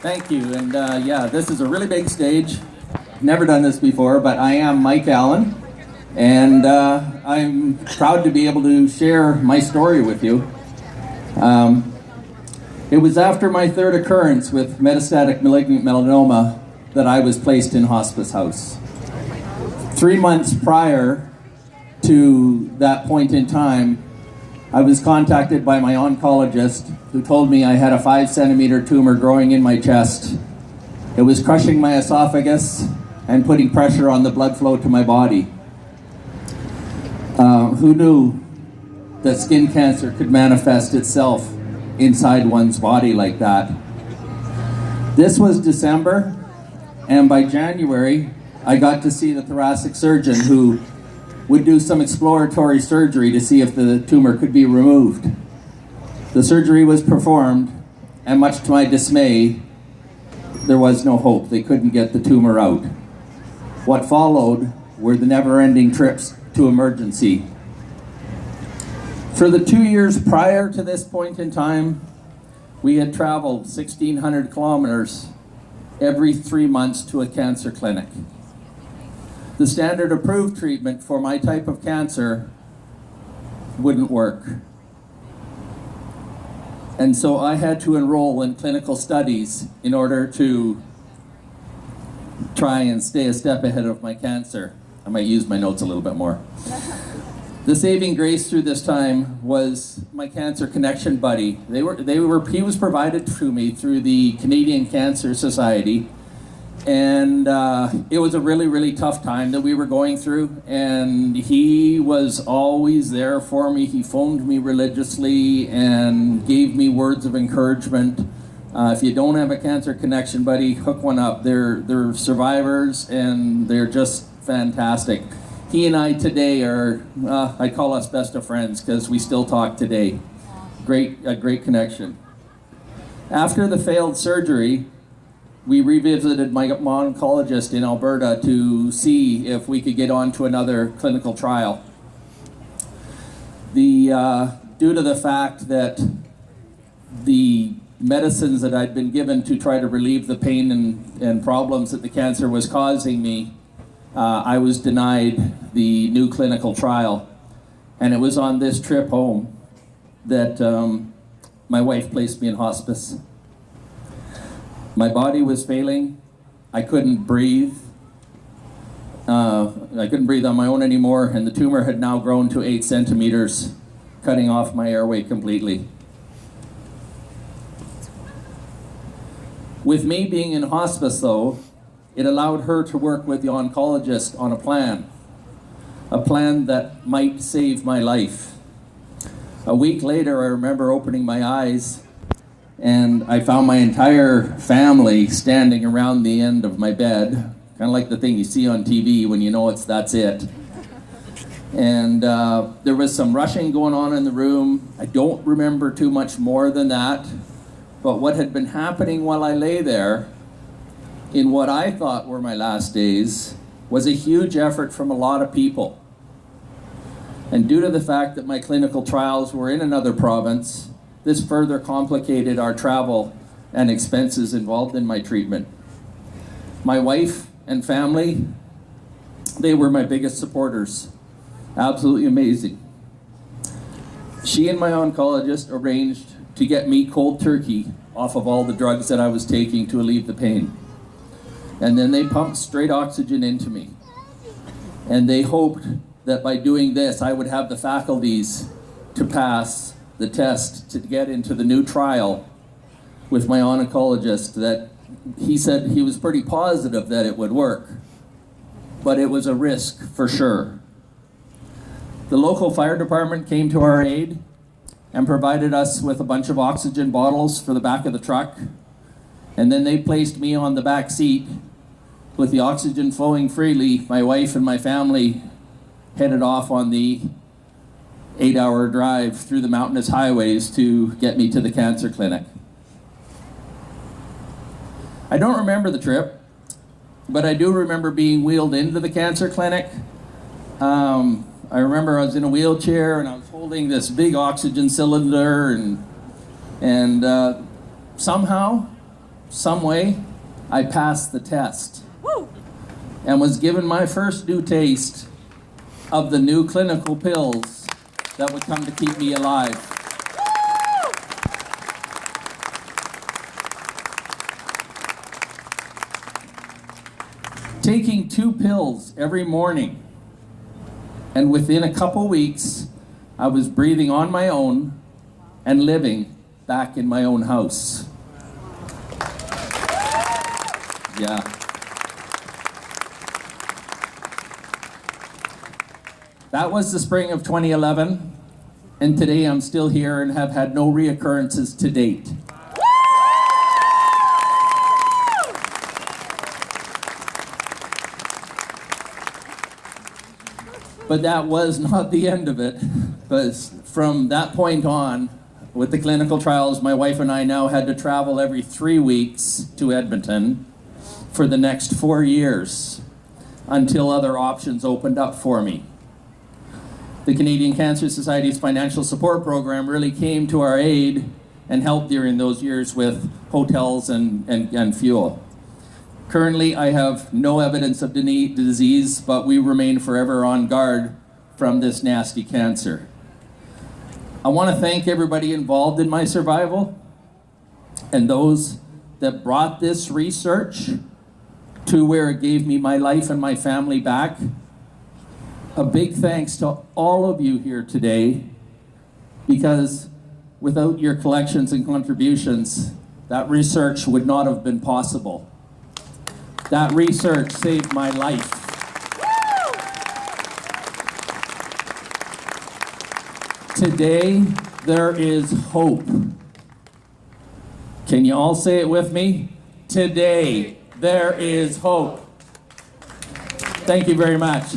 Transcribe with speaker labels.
Speaker 1: Thank you, and yeah, this is a really big stage. Never done this before, but I am Mike Allan, and I'm proud to be able to share my story with you. It was after my third occurrence with metastatic malignant melanoma that I was placed in hospice house. 3 months prior to that point in time, I was contacted by my oncologist who told me I had a 5-centimeter tumor growing in my chest. It was crushing my esophagus and putting pressure on the blood flow to my body. Who knew that skin cancer could manifest itself inside one's body like that? This was December, and by January, I got to see the thoracic surgeon who would do some exploratory surgery to see if the tumor could be removed. The surgery was performed, and much to my dismay, there was no hope. They couldn't get the tumor out. What followed were the never-ending trips to emergency. For the 2 years prior to this point in time, we had traveled 1,600 kilometers every 3 months to a cancer clinic. The standard approved treatment for my type of cancer wouldn't work. And so I had to enroll in clinical studies in order to try and stay a step ahead of my cancer. I might use my notes a little bit more. The saving grace through this time was my cancer connection buddy. He was provided to me through the Canadian Cancer Society. And it was a really, really tough time that we were going through, and he was always there for me. He phoned me religiously and gave me words of encouragement. If you don't have a cancer connection buddy, hook one up. They're survivors, and they're just fantastic. He and I today are, I call us best of friends because we still talk today. A great connection. After the failed surgery, we revisited my oncologist in Alberta to see if we could get on to another clinical trial. Due to the fact that the medicines that I'd been given to try to relieve the pain and problems that the cancer was causing me, I was denied the new clinical trial. And it was on this trip home that my wife placed me in hospice. My body was failing. I couldn't breathe. I couldn't breathe on my own anymore, and the tumor had now grown to 8 centimeters, cutting off my airway completely. With me being in hospice, though, it allowed her to work with the oncologist on a plan that might save my life. A week later, I remember opening my eyes, and I found my entire family standing around the end of my bed, kind of like the thing you see on TV when you know that's it. And there was some rushing going on in the room. I don't remember too much more than that, but what had been happening while I lay there, in what I thought were my last days, was a huge effort from a lot of people. And due to the fact that my clinical trials were in another province, this further complicated our travel and expenses involved in my treatment. My wife and family, they were my biggest supporters. Absolutely amazing. She and my oncologist arranged to get me cold turkey off of all the drugs that I was taking to alleviate the pain. And then they pumped straight oxygen into me. And they hoped that by doing this, I would have the faculties to pass the test to get into the new trial with my oncologist. That he said he was pretty positive that it would work, but it was a risk for sure. The local fire department came to our aid and provided us with a bunch of oxygen bottles for the back of the truck, and then they placed me on the back seat with the oxygen flowing freely. My wife and my family headed off on the 8-hour drive through the mountainous highways to get me to the cancer clinic. I don't remember the trip, but I do remember being wheeled into the cancer clinic. I remember I was in a wheelchair and I was holding this big oxygen cylinder, and somehow some way, I passed the test.
Speaker 2: Woo!
Speaker 1: And was given my first new taste of the new clinical pills that would come to keep me alive. Taking 2 pills every morning, and within a couple weeks, I was breathing on my own and living back in my own house. Yeah. That was the spring of 2011, and today I'm still here and have had no reoccurrences to date. But that was not the end of it, because from that point on, with the clinical trials, my wife and I now had to travel every 3 weeks to Edmonton for the next 4 years until other options opened up for me. The Canadian Cancer Society's financial support program really came to our aid and helped during those years with hotels and fuel. Currently, I have no evidence of disease, but we remain forever on guard from this nasty cancer. I want to thank everybody involved in my survival and those that brought this research to where it gave me my life and my family back. A big thanks to all of you here today, because without your collections and contributions, that research would not have been possible. That research saved my life. Today, there is hope. Can you all say it with me? Today, there is hope. Thank you very much.